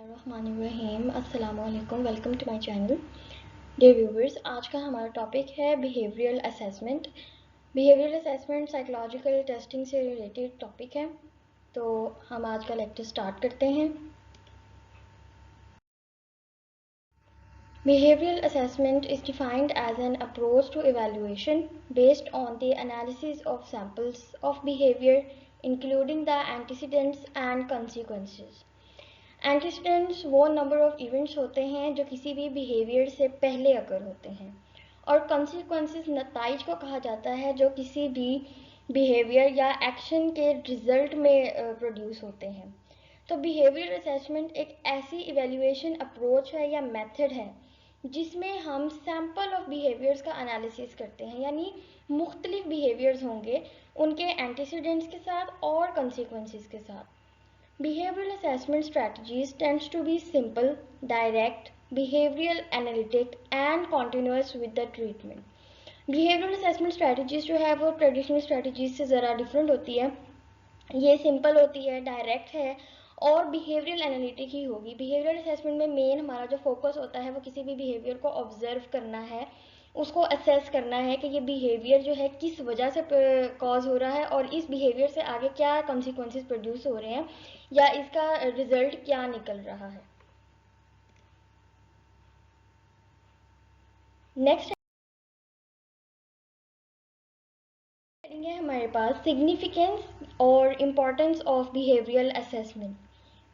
बिस्मिल्लाहिर्रहमानिर्रहीम। अस्सलाम वालेकुम, welcome to my channel. Dear viewers, आज का हमारा टॉपिक है behavioural assessment. Behavioural assessment psychological testing से रिलेटेड टॉपिक है। तो हम आज का लेक्चर स्टार्ट करते हैं। Behavioral assessment is defined as an approach to evaluation based on the analysis of samples of behavior, including the antecedents and consequences. Antecedents वो number of events होते हैं जो किसी भी बिहेवियर से पहले अगर होते हैं, और कॉन्सिक्वेंसेस नताइज को कहा जाता है जो किसी भी बिहेवियर या एक्शन के रिजल्ट में प्रोड्यूस होते हैं। तो बिहेवियर असेसमेंट एक ऐसी इवेल्युएशन अप्रोच है या मेथड है जिसमें हम सैम्पल ऑफ बिहेवियर्स का एनालिसिस करते हैं, यानी मुख्तलिफ बिहेवियर्स होंगे उनके एंटीसीडेंट्स के साथ और कॉन्सिक्वेंसेस के साथ। Behavioral assessment strategies tends to be simple, direct, behavioral analytic and continuous with the treatment. Behavioral assessment strategies जो है वो ट्रेडिशनल स्ट्रेटजीज से ज़रा डिफरेंट होती है। ये सिंपल होती है, डायरेक्ट है और बिहेवियरल एनालिटिक ही होगी। बिहेवियरल असेसमेंट में मेन हमारा जो फोकस होता है वो किसी भी बिहेवियर को ऑब्जर्व करना है, उसको असेस करना है कि ये बिहेवियर जो है किस वजह से कॉज हो रहा है और इस बिहेवियर से आगे क्या कॉन्सिक्वेंसेस प्रोड्यूस हो रहे हैं या इसका रिजल्ट क्या निकल रहा है। नेक्स्ट है हमारे पास सिग्निफिकेंस और importance of behavioural assessment.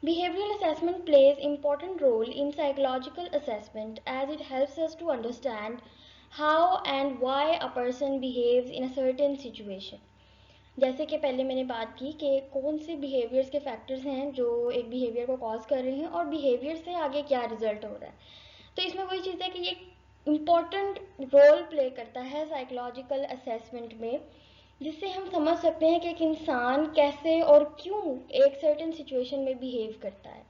Behavioral assessment plays important role in psychological assessment as it helps us to understand how and why a person behaves in a certain situation. जैसे कि पहले मैंने बात की कि कौन से बिहेवियर्स के फैक्टर्स हैं जो एक बिहेवियर को कॉज कर रहे हैं और बिहेवियर से आगे क्या रिजल्ट हो रहा है। तो इसमें वही चीज़ है कि ये इम्पॉर्टेंट रोल प्ले करता है साइकोलॉजिकल असेसमेंट में, जिससे हम समझ सकते हैं कि एक इंसान कैसे और क्यों एक सर्टेन सिचुएशन में बिहेव करता है।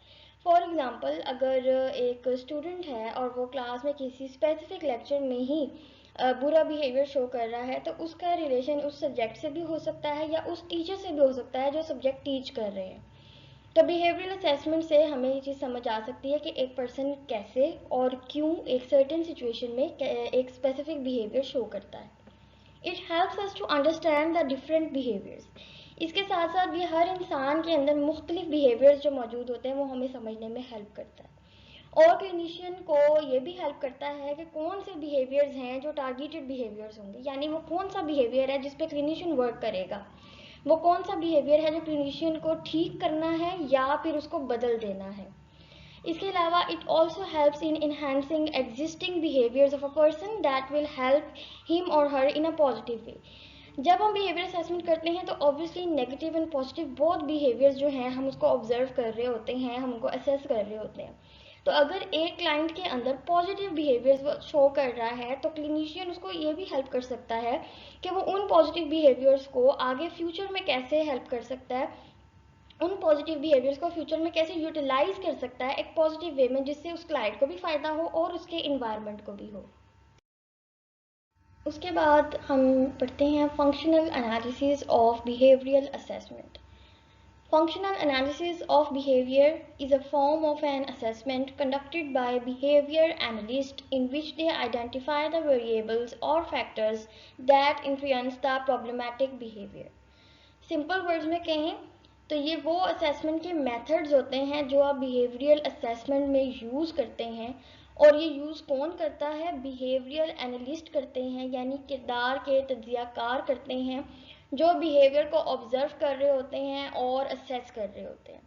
फॉर एग्ज़ाम्पल, अगर एक स्टूडेंट है और वो क्लास में किसी स्पेसिफिक लेक्चर में ही बुरा बिहेवियर शो कर रहा है, तो उसका रिलेशन उस सब्जेक्ट से भी हो सकता है या उस टीचर से भी हो सकता है जो सब्जेक्ट टीच कर रहे हैं। तो बिहेवियरल असेसमेंट से हमें ये चीज़ समझ आ सकती है कि एक पर्सन कैसे और क्यों एक सर्टेन सिचुएशन में एक स्पेसिफिक बिहेवियर शो करता है। It helps us to understand the different behaviours. इसके साथ साथ ये हर इंसान के अंदर मुख्तलिफ बिहेवियर्स जो मौजूद होते हैं वो हमें समझने में हेल्प करता है, और क्लिनिशियन को ये भी हेल्प करता है कि कौन से बिहेवियर्स हैं जो टारगेटेड बिहेवियर्स होंगे, यानी वो कौन सा बिहेवियर है जिस पे क्लिनिशियन वर्क करेगा, वो कौन सा बिहेवियर है जो क्लिनिशियन को ठीक करना है या फिर उसको बदल देना है। इसके अलावा it also helps in enhancing existing behaviours of a person that will help him और हर इन अ पॉजिटिव वे। जब हम बिहेवियर असेसमेंट करते हैं तो obviously negative and positive both behaviours जो हैं हम उसको ऑब्जर्व कर रहे होते हैं, हम उनको असेस कर रहे होते हैं। तो अगर एक क्लाइंट के अंदर पॉजिटिव बिहेवियर्स शो कर रहा है तो क्लिनिशियन उसको ये भी हेल्प कर सकता है कि वो उन पॉजिटिव बिहेवियर्स को आगे फ्यूचर में कैसे हेल्प कर सकता है, उन पॉजिटिव बिहेवियर्स को फ्यूचर में कैसे यूटिलाइज कर सकता है एक पॉजिटिव वे में, जिससे उस क्लाइंट को भी फ़ायदा हो और उसके इन्वायरमेंट को भी हो। उसके बाद हम पढ़ते हैं functional analysis of behavioural assessment. Functional analysis of behavior is a form of an assessment conducted by behavior analysts in which they identify the variables or factors that influence the problematic behavior. Simple words में कहें तो ये वो assessment के methods होते हैं जो आप बिहेवियरल असेसमेंट में यूज़ करते हैं, और ये यूज़ कौन करता है? बिहेवियरल एनालिस्ट करते हैं, यानी किरदार के तज्जियाकार करते हैं जो बिहेवियर को ऑब्जर्व कर रहे होते हैं और असेस कर रहे होते हैं।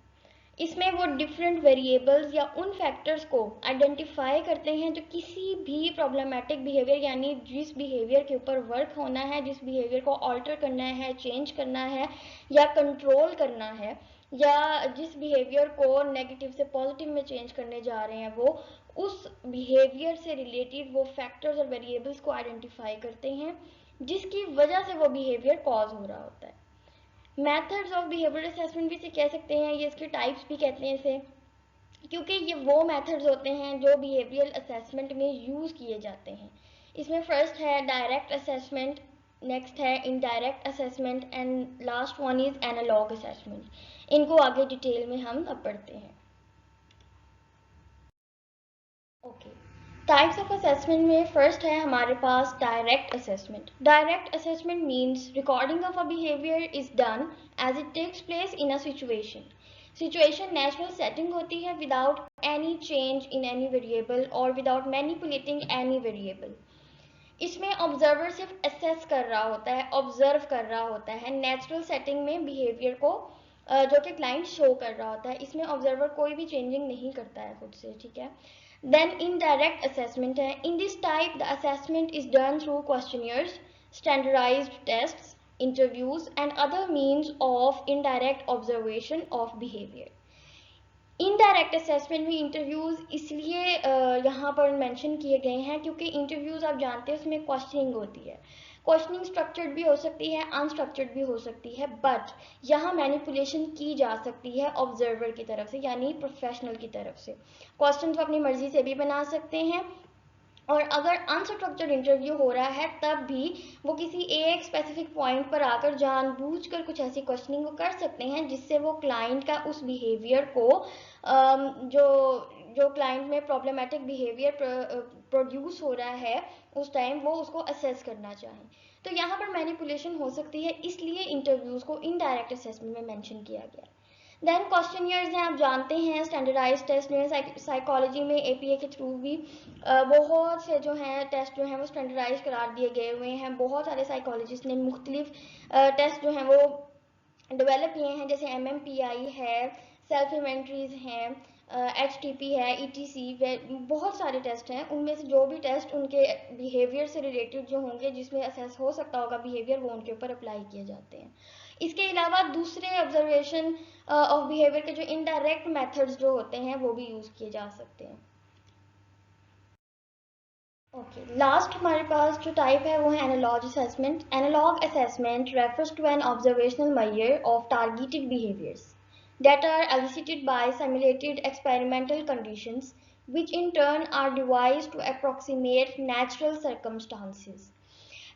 इसमें वो डिफरेंट वेरिएबल्स या उन फैक्टर्स को आइडेंटिफाई करते हैं जो किसी भी प्रॉब्लमेटिक बिहेवियर, यानी जिस बिहेवियर के ऊपर वर्क होना है, जिस बिहेवियर को ऑल्टर करना है, चेंज करना है या कंट्रोल करना है, या जिस बिहेवियर को नेगेटिव से पॉजिटिव में चेंज करने जा रहे हैं, वो उस बिहेवियर से रिलेटेड वो फैक्टर्स और वेरिएबल्स को आइडेंटिफाई करते हैं जिसकी वजह से वो बिहेवियर कॉज हो रहा होता है। मेथड्स ऑफ बिहेवियर असेसमेंट भी इसे कह सकते हैं, ये इसके टाइप्स भी कहते हैं इसे, क्योंकि ये वो मेथड्स होते हैं जो बिहेवियरल असेसमेंट में यूज़ किए जाते हैं। इसमें फर्स्ट है डायरेक्ट असेसमेंट, नेक्स्ट है indirect assessment and last one is analogue assessment. इनको आगे डिटेल में हम अब पढ़ते हैं। ओके, टाइप्स ऑफ असेसमेंट में फर्स्ट है हमारे पास direct assessment. Direct assessment means recording of a behaviour is done as it takes place in a situation natural setting होती है without any change in any variable और without manipulating any variable. इसमें observer सिर्फ assess कर रहा होता है, observe कर रहा होता है नेचुरल सेटिंग में बिहेवियर को जो कि क्लाइंट शो कर रहा होता है. इसमें ऑब्जर्वर कोई भी चेंजिंग नहीं करता है खुद से, ठीक है. देन इनडायरेक्ट असेसमेंट है. In this type the assessment is done through questionnaires, standardised tests, interviews and other means of indirect observation of behaviour. Indirect assessment में इंटरव्यूज इसलिए यहाँ पर मेंशन किए गए हैं क्योंकि इंटरव्यूज आप जानते हैं उसमें क्वेश्चनिंग होती है. क्वेश्चनिंग स्ट्रक्चर्ड भी हो सकती है, अनस्ट्रक्चर्ड भी हो सकती है, बट यहाँ मैनिपुलेशन की जा सकती है ऑब्जर्वर की तरफ से, यानी प्रोफेशनल की तरफ से. क्वेश्चन तो अपनी मर्जी से भी बना सकते हैं, और अगर अनस्ट्रक्चर्ड इंटरव्यू हो रहा है तब भी वो किसी एक स्पेसिफिक पॉइंट पर आकर जानबूझकर कुछ ऐसी क्वेश्चनिंग वो कर सकते हैं जिससे वो क्लाइंट का उस बिहेवियर को जो जो क्लाइंट में प्रॉब्लमेटिक बिहेवियर प्रोड्यूस हो रहा है उस टाइम वो उसको असेस करना चाहें. तो यहाँ पर मैनिपुलेशन हो सकती है, इसलिए इंटरव्यूज को इनडायरेक्ट असेसमेंट में मेंशन किया गया. देन क्वेश्चनियर्स हैं, आप जानते हैं स्टैंडर्डाइज टेस्ट में साइकोलॉजी में एपीए के थ्रू भी बहुत से जो हैं टेस्ट जो हैं वो स्टैंडर्डाइज करार दिए गए हुए हैं. बहुत सारे साइकोलॉजिस्ट ने मुख्तलिफ टेस्ट जो हैं वो डेवलप किए हैं, जैसे MMPI है, सेल्फ इन्वेंट्रीज हैं, HTP है, ETC, बहुत सारे टेस्ट हैं. उनमें से जो भी टेस्ट उनके बिहेवियर से रिलेटेड जो होंगे, जिसमें असेस हो सकता होगा बिहेवियर, वो उनके ऊपर अप्लाई किए जाते हैं. इसके अलावा दूसरे ऑब्जर्वेशन ऑफ बिहेवियर के जो इनडायरेक्ट मेथड्स जो होते हैं वो भी यूज किए जा सकते हैं. ओके, लास्ट हमारे पास जो टाइप है वो है analogue assessment. Analogue assessment refers to an observational measure of targeted behaviours that are elicited by simulated experimental conditions which in turn are devised to approximate natural circumstances.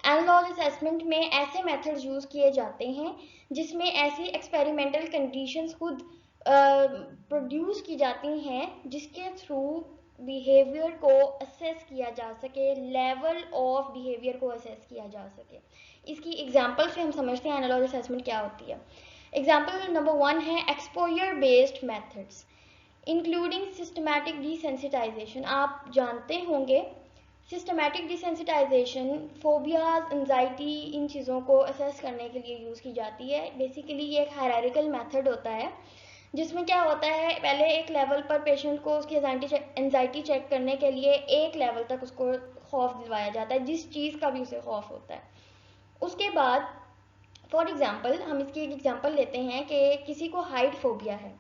Analogue assessment में ऐसे methods use किए जाते हैं जिसमें ऐसी experimental conditions खुद produce की जाती हैं जिसके थ्रू बिहेवियर को असेस किया जा सके, लेवल ऑफ बिहेवियर को असेस किया जा सके. इसकी एग्जांपल से हम समझते हैं एनालॉग असेसमेंट क्या होती है. एग्जाम्पल नंबर 1 है exposure based methods including systematic desensitisation. आप जानते होंगे सिस्टमैटिक डिसेंसिटाइजेशन फोबियाज, एंजाइटी, इन चीज़ों को असेस करने के लिए यूज़ की जाती है. बेसिकली ये एक हायरार्किकल मेथड होता है जिसमें क्या होता है, पहले एक लेवल पर पेशेंट को उसकी एंजाइटी चेक करने के लिए एक लेवल तक उसको खौफ दिलवाया जाता है, जिस चीज़ का भी उसे खौफ होता है. उसके बाद फॉर एग्जाम्पल हम इसकी एक एग्जाम्पल लेते हैं कि किसी को हाइट फोबिया है,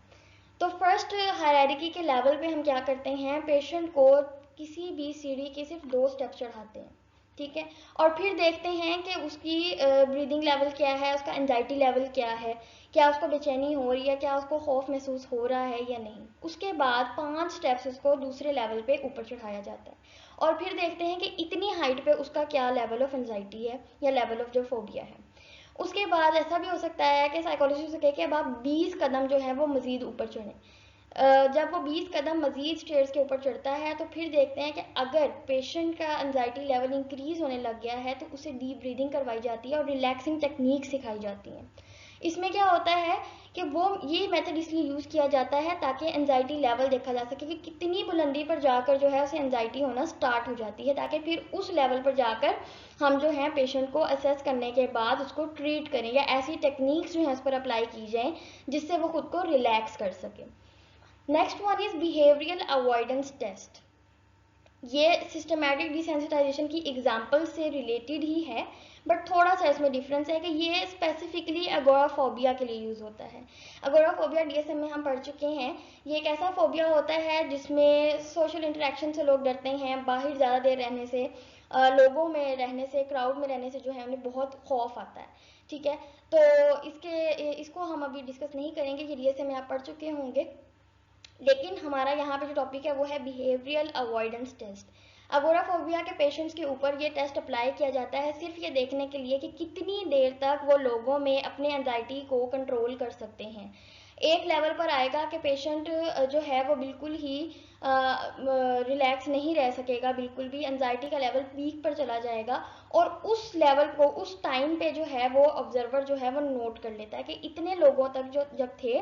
तो फर्स्ट हायरार्की के लेवल पे हम क्या करते हैं, पेशेंट को किसी भी सीढ़ी के सिर्फ 2 स्टेप चढ़ाते हैं, ठीक है, और फिर देखते हैं कि उसकी ब्रीदिंग लेवल क्या है, उसका एंजाइटी लेवल क्या है, क्या उसको बेचैनी हो रही है, क्या उसको खौफ महसूस हो रहा है या नहीं. उसके बाद 5 स्टेप्स उसको दूसरे लेवल पे ऊपर चढ़ाया जाता है और फिर देखते हैं कि इतनी हाइट पे उसका क्या लेवल ऑफ एंजाइटी है या लेवल ऑफ जो फोबिया है. उसके बाद ऐसा भी हो सकता है कि साइकोलॉजिस्ट से कहे कि अब आप 20 कदम जो है वो मज़ीद ऊपर चढ़ें. जब वो 20 कदम मज़ीद स्टेयर्स के ऊपर चढ़ता है तो फिर देखते हैं कि अगर पेशेंट का एंजाइटी लेवल इंक्रीज़ होने लग गया है तो उसे डीप ब्रीदिंग करवाई जाती है और रिलैक्सिंग टेक्निक सिखाई जाती हैं. इसमें क्या होता है कि वो ये मेथड इसलिए यूज़ किया जाता है ताकि एंजाइटी लेवल देखा जा सके कि कितनी बुलंदी पर जाकर जो है उसे एंजाइटी होना स्टार्ट हो जाती है, ताकि फिर उस लेवल पर जाकर हम जो है पेशेंट को असेस करने के बाद उसको ट्रीट करें या ऐसी टेक्निक्स जो है उस पर अप्लाई की जाए जिससे वो खुद को रिलैक्स कर सके. Next one is behavioural avoidance test. ये सिस्टमैटिक डिसेंसिटाइजेशन की एग्जाम्पल से रिलेटेड ही है, बट थोड़ा सा इसमें डिफरेंस है कि ये स्पेसिफिकली अगोराफोबिया के लिए यूज़ होता है. अगोराफोबिया DSM में हम पढ़ चुके हैं. ये एक ऐसा फोबिया होता है जिसमें सोशल इंटरेक्शन से लोग डरते हैं, बाहर ज़्यादा देर रहने से, लोगों में रहने से, क्राउड में रहने से जो है उन्हें बहुत खौफ आता है, ठीक है. तो इसको हम अभी डिस्कस नहीं करेंगे, ये DSM में आप पढ़ चुके होंगे. लेकिन हमारा यहाँ पे जो टॉपिक है वो है बिहेवियरल अवॉइडेंस टेस्ट. अगोराफोबिया के पेशेंट्स के ऊपर ये टेस्ट अप्लाई किया जाता है सिर्फ ये देखने के लिए कि कितनी देर तक वो लोगों में अपने एंजाइटी को कंट्रोल कर सकते हैं. एक लेवल पर आएगा कि पेशेंट जो है वो बिल्कुल ही रिलैक्स नहीं रह सकेगा, बिल्कुल भी एंजाइटी का लेवल पीक पर चला जाएगा, और उस लेवल को उस टाइम पे जो है वो ऑब्जर्वर जो है वो नोट कर लेता है कि इतने लोगों तक जो जब थे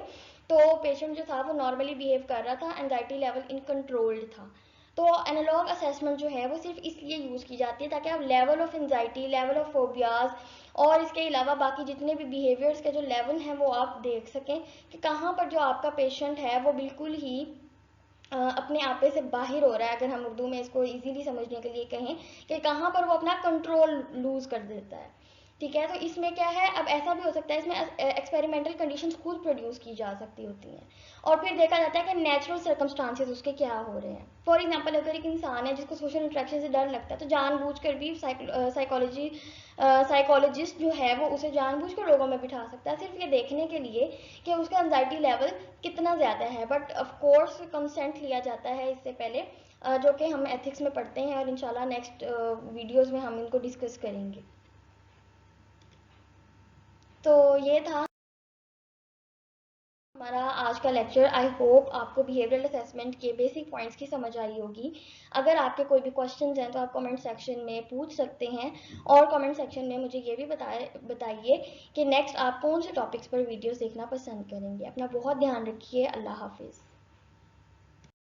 तो पेशेंट जो था वो नॉर्मली बिहेव कर रहा था, एंजाइटी लेवल इन कंट्रोल्ड था। तो एनालॉग असेसमेंट जो है वो सिर्फ इसलिए यूज़ की जाती है ताकि आप level of anxiety, level of phobias और इसके अलावा बाकी जितने भी बिहेवियर्स के जो लेवल हैं वो आप देख सकें कि कहाँ पर जो आपका पेशेंट है वो बिल्कुल ही अपने आपे से बाहर हो रहा है, अगर हम उर्दू में इसको इजीली समझने के लिए कहें कि कहाँ पर वो अपना कंट्रोल लूज कर देता है। ठीक है, तो इसमें क्या है, अब ऐसा भी हो सकता है इसमें एक्सपेरिमेंटल कंडीशंस खुद प्रोड्यूस की जा सकती होती हैं और फिर देखा जाता है कि नेचुरल सर्कमस्टांसेस उसके क्या हो रहे हैं। फॉर एग्जांपल अगर एक इंसान है जिसको सोशल इंटरेक्शन से डर लगता है तो जानबूझकर भी साइकोलॉजिस्ट जो है वो उसे जानबूझकर रोगों में बिठा सकता है सिर्फ ये देखने के लिए कि उसका एंजाइटी लेवल कितना ज़्यादा है। बट ऑफ कोर्स कंसेंट लिया जाता है इससे पहले, जो कि हम एथिक्स में पढ़ते हैं और इंशाल्लाह नेक्स्ट वीडियोस में हम इनको डिस्कस करेंगे। तो ये था हमारा आज का लेक्चर। आई होप आपको बिहेवियरल असेसमेंट के बेसिक पॉइंट्स की समझ आई होगी। अगर आपके कोई भी क्वेश्चंस हैं तो आप कमेंट सेक्शन में पूछ सकते हैं, और कमेंट सेक्शन में मुझे ये भी बताइए कि नेक्स्ट आप कौन से टॉपिक्स पर वीडियोस देखना पसंद करेंगे। अपना बहुत ध्यान रखिए। अल्लाह हाफिज़।